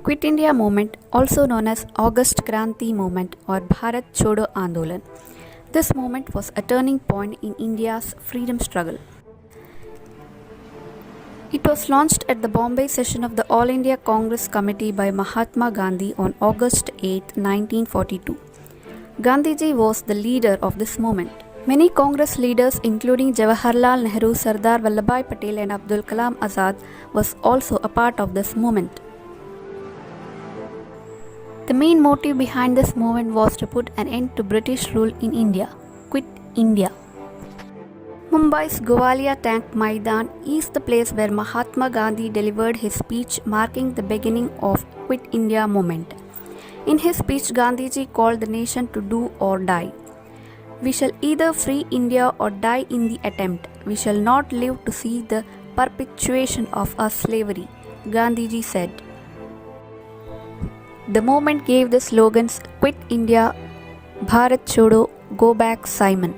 Quit India movement, also known as August Kranti movement or Bharat Chodo Andolan. This movement was a turning point in India's freedom struggle. It was launched at the Bombay session of the All India Congress Committee by Mahatma Gandhi on August 8, 1942. Gandhiji was the leader of this movement. Many Congress leaders including Jawaharlal Nehru, Sardar Vallabhbhai Patel and Abdul Kalam Azad was also a part of this movement. The main motive behind this movement was to put an end to British rule in India. Quit India. Mumbai's Gwalior Tank Maidan is the place where Mahatma Gandhi delivered his speech marking the beginning of Quit India movement. In his speech, Gandhiji called the nation to do or die. We shall either free India or die in the attempt. We shall not live to see the perpetuation of our slavery, Gandhiji said. The movement gave the slogans Quit India, Bharat Chodo, Go Back Simon.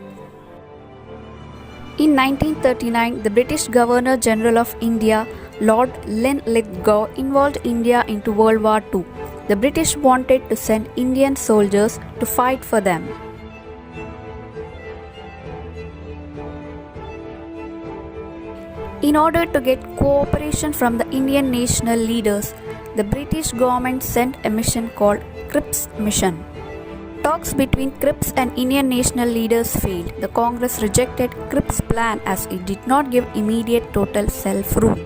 In 1939, the British Governor General of India, Lord Linlithgow, involved India into World War II. The British wanted to send Indian soldiers to fight for them. In order to get cooperation from the Indian national leaders, the British government sent a mission called Cripps Mission. Talks between Cripps and Indian national leaders failed. The Congress rejected Cripps' plan as it did not give immediate total self-rule.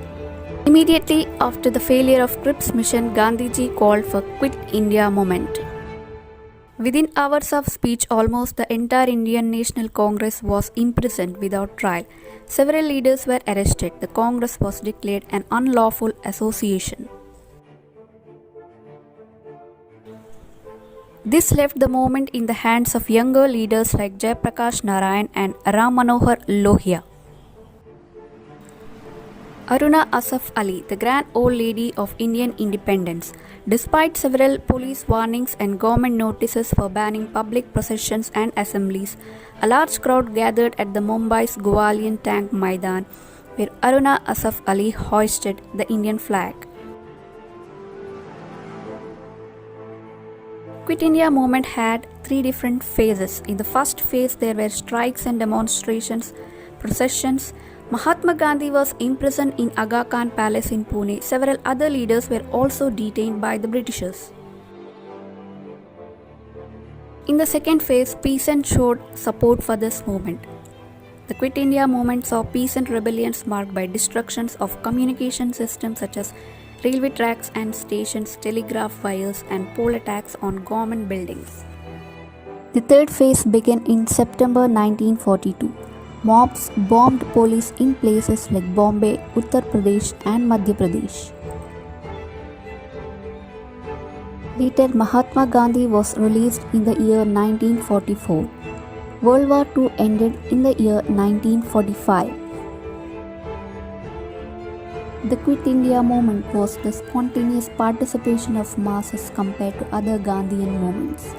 Immediately after the failure of Cripps' mission, Gandhiji called for Quit India movement. Within hours of speech, almost the entire Indian National Congress was imprisoned without trial. Several leaders were arrested. The Congress was declared an unlawful association. This left the movement in the hands of younger leaders like Jayaprakash Narayan and Ram Manohar Lohia. Aruna Asaf Ali, the grand old lady of Indian independence. Despite several police warnings and government notices for banning public processions and assemblies, a large crowd gathered at the Mumbai's Gwalior Tank Maidan, where Aruna Asaf Ali hoisted the Indian flag. Quit India movement had three different phases. In the first phase, there were strikes and demonstrations, processions. Mahatma Gandhi was imprisoned in Aga Khan Palace in Pune. Several other leaders were also detained by the Britishers. In the second phase, peasants showed support for this movement. The Quit India movement saw peasant rebellions marked by destructions of communication systems such as railway tracks and stations, telegraph wires, and pole attacks on government buildings. The third phase began in September 1942. Mobs bombed police in places like Bombay, Uttar Pradesh, and Madhya Pradesh. Later, Mahatma Gandhi was released in the year 1944. World War II ended in the year 1945. The Quit India movement was the spontaneous participation of masses compared to other Gandhian movements.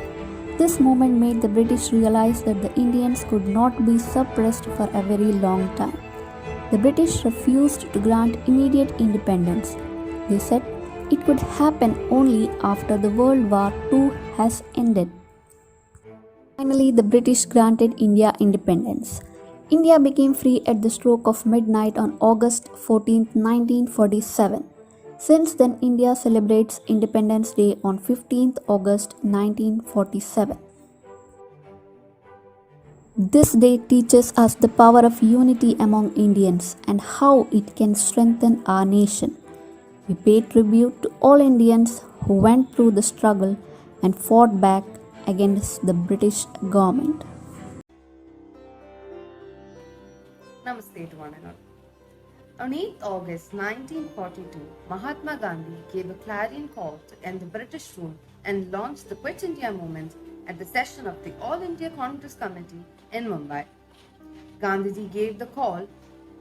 This movement made the British realize that the Indians could not be suppressed for a very long time. The British refused to grant immediate independence. They said it could happen only after the World War II has ended. Finally, the British granted India independence. India became free at the stroke of midnight on August 14, 1947. Since then, India celebrates Independence Day on 15th August 1947. This day teaches us the power of unity among Indians and how it can strengthen our nation. We pay tribute to all Indians who went through the struggle and fought back against the British government. Namaste to one and all. On 8th August 1942, Mahatma Gandhi gave a clarion call to end the British rule and launched the Quit India movement at the session of the All India Congress Committee in Mumbai. Gandhiji gave the call,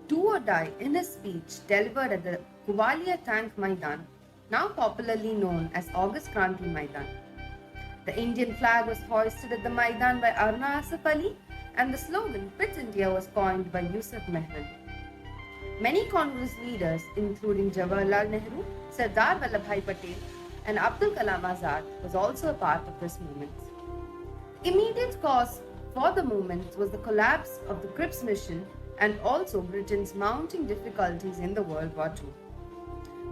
"Do or die," in his speech delivered at the Gwalior Tank Maidan, now popularly known as August Kranti Maidan. The Indian flag was hoisted at the Maidan by Aruna Asaf Ali, and the slogan Quit India was coined by Yusuf Mehran. Many Congress leaders, including Jawaharlal Nehru, Sardar Vallabhbhai Patel, and Abdul Kalam Azad was also a part of this movement. The immediate cause for the movement was the collapse of the Cripps mission and also Britain's mounting difficulties in the World War II.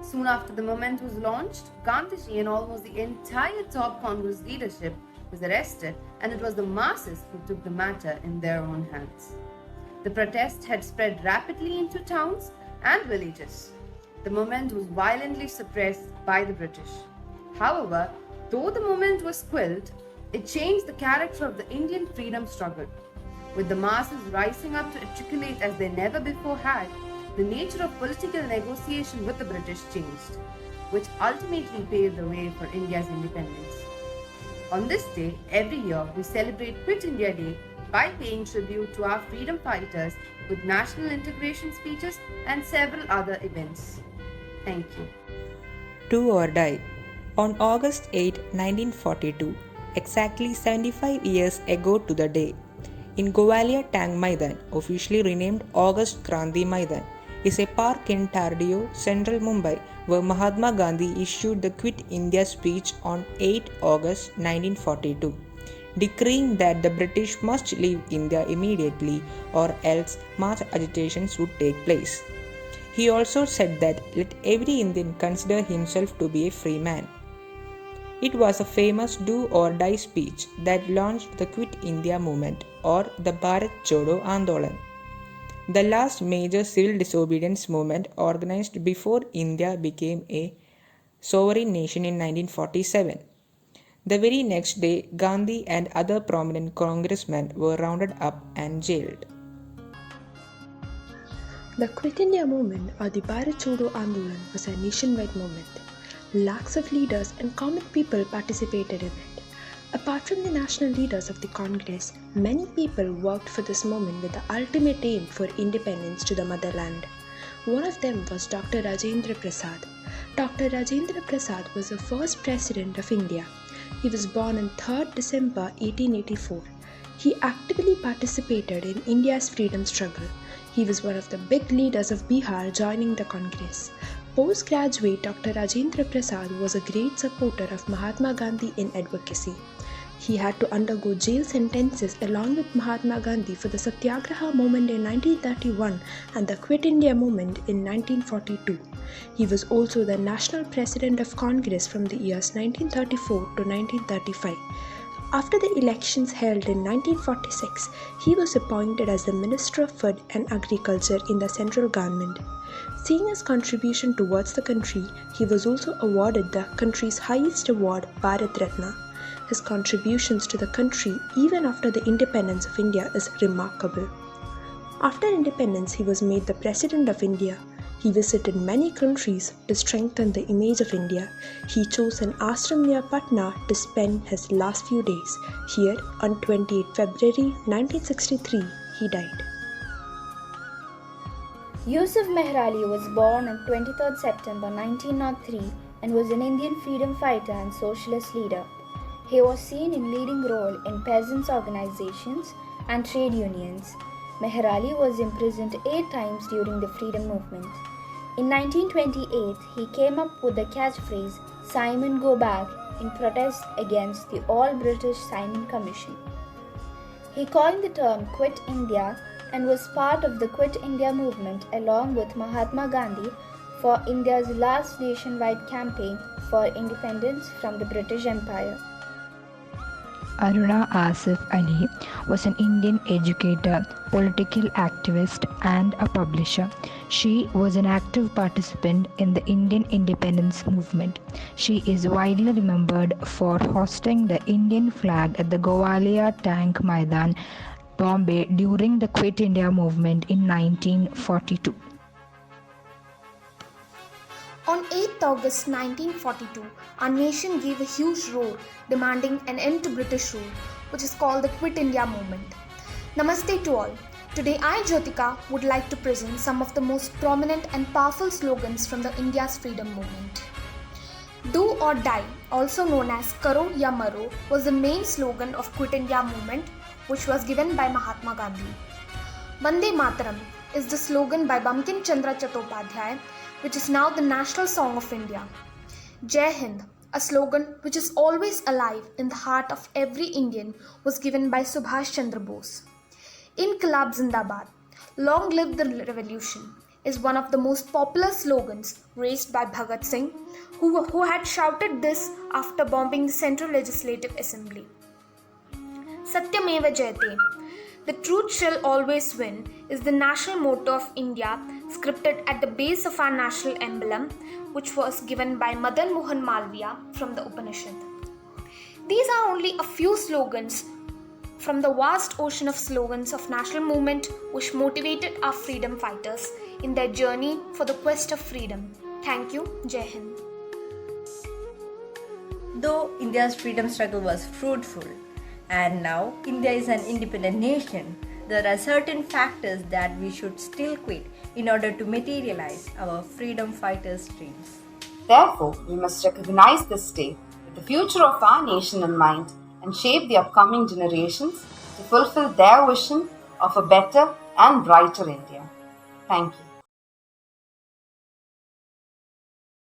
Soon after the movement was launched, Gandhiji and almost the entire top Congress leadership was arrested, and it was the masses who took the matter in their own hands. The protest had spread rapidly into towns and villages. The movement was violently suppressed by the British. However, though the movement was quelled, it changed the character of the Indian freedom struggle. With the masses rising up to articulate as they never before had, the nature of political negotiation with the British changed, which ultimately paved the way for India's independence. On this day, every year, we celebrate Quit India Day by paying tribute to our freedom fighters with national integration speeches and several other events. Thank you. Do or Die. On August 8, 1942, exactly 75 years ago to the day, in Gwalior Tank Maidan, officially renamed August Kranti Maidan, is a park in Tardeo, central Mumbai, where Mahatma Gandhi issued the Quit India speech on 8 August 1942, decreeing that the British must leave India immediately or else mass agitations would take place. He also said that let every Indian consider himself to be a free man. It was a famous do or die speech that launched the Quit India movement or the Bharat Chodo Andolan, the last major civil disobedience movement organized before India became a sovereign nation in 1947. The very next day, Gandhi and other prominent congressmen were rounded up and jailed. The Quit India movement or the Bharat Chodo Andolan was a nationwide movement. Lakhs of leaders and common people participated in it. Apart from the national leaders of the Congress, many people worked for this movement with the ultimate aim for independence to the motherland. One of them was Dr. Rajendra Prasad. Dr. Rajendra Prasad was the first president of India. He was born on 3rd December 1884. He actively participated in India's freedom struggle. He was one of the big leaders of Bihar joining the Congress. Postgraduate Dr. Rajendra Prasad was a great supporter of Mahatma Gandhi in advocacy. He had to undergo jail sentences along with Mahatma Gandhi for the Satyagraha movement in 1931 and the Quit India movement in 1942. He was also the national president of Congress from the years 1934 to 1935. After the elections held in 1946, he was appointed as the Minister of Food and Agriculture in the central government. Seeing his contribution towards the country, he was also awarded the country's highest award, Bharat Ratna. His contributions to the country, even after the independence of India, is remarkable. After independence, he was made the President of India. He visited many countries to strengthen the image of India. He chose an ashram near Patna to spend his last few days. Here, on 28 February 1963, he died. Yusuf Mehrali was born on 23 September 1903 and was an Indian freedom fighter and socialist leader. He was seen in leading role in peasants' organizations and trade unions. Mehrali was imprisoned 8 times during the freedom movement. In 1928, he came up with the catchphrase "Simon go back" in protest against the all-British Simon Commission. He coined the term Quit India and was part of the Quit India movement along with Mahatma Gandhi for India's last nationwide campaign for independence from the British Empire. Aruna Asif Ali was an Indian educator, political activist, and a publisher. She was an active participant in the Indian independence movement. She is widely remembered for hosting the Indian flag at the Gwalior Tank Maidan, Bombay during the Quit India movement in 1942. On 8th August 1942, our nation gave a huge roar demanding an end to British rule, which is called the Quit India movement. Namaste to all. Today I, Jyotika, would like to present some of the most prominent and powerful slogans from the India's freedom movement. Do or Die, also known as Karo ya Maro, was the main slogan of Quit India movement, which was given by Mahatma Gandhi. Vande Mataram is the slogan by Bankim Chandra Chattopadhyay, which is now the national song of India. Jai Hind A slogan which is always alive in the heart of every Indian was given by Subhash Chandra Bose. Inqilab Zindabad, long live the revolution, is one of the most popular slogans raised by Bhagat Singh, who had shouted this after bombing the Central Legislative Assembly. Satyameva Jayate, the truth shall always win, is the national motto of India, scripted at the base of our national emblem, which was given by Madan Mohan Malviya from the Upanishad. These are only a few slogans from the vast ocean of slogans of national movement which motivated our freedom fighters in their journey for the quest of freedom. Thank you. Jai Hind. Though India's freedom struggle was fruitful, and now India is an independent nation, there are certain factors that we should still quit in order to materialize our freedom fighters' dreams. Therefore, we must recognize this day with the future of our nation in mind and shape the upcoming generations to fulfill their vision of a better and brighter India. Thank you.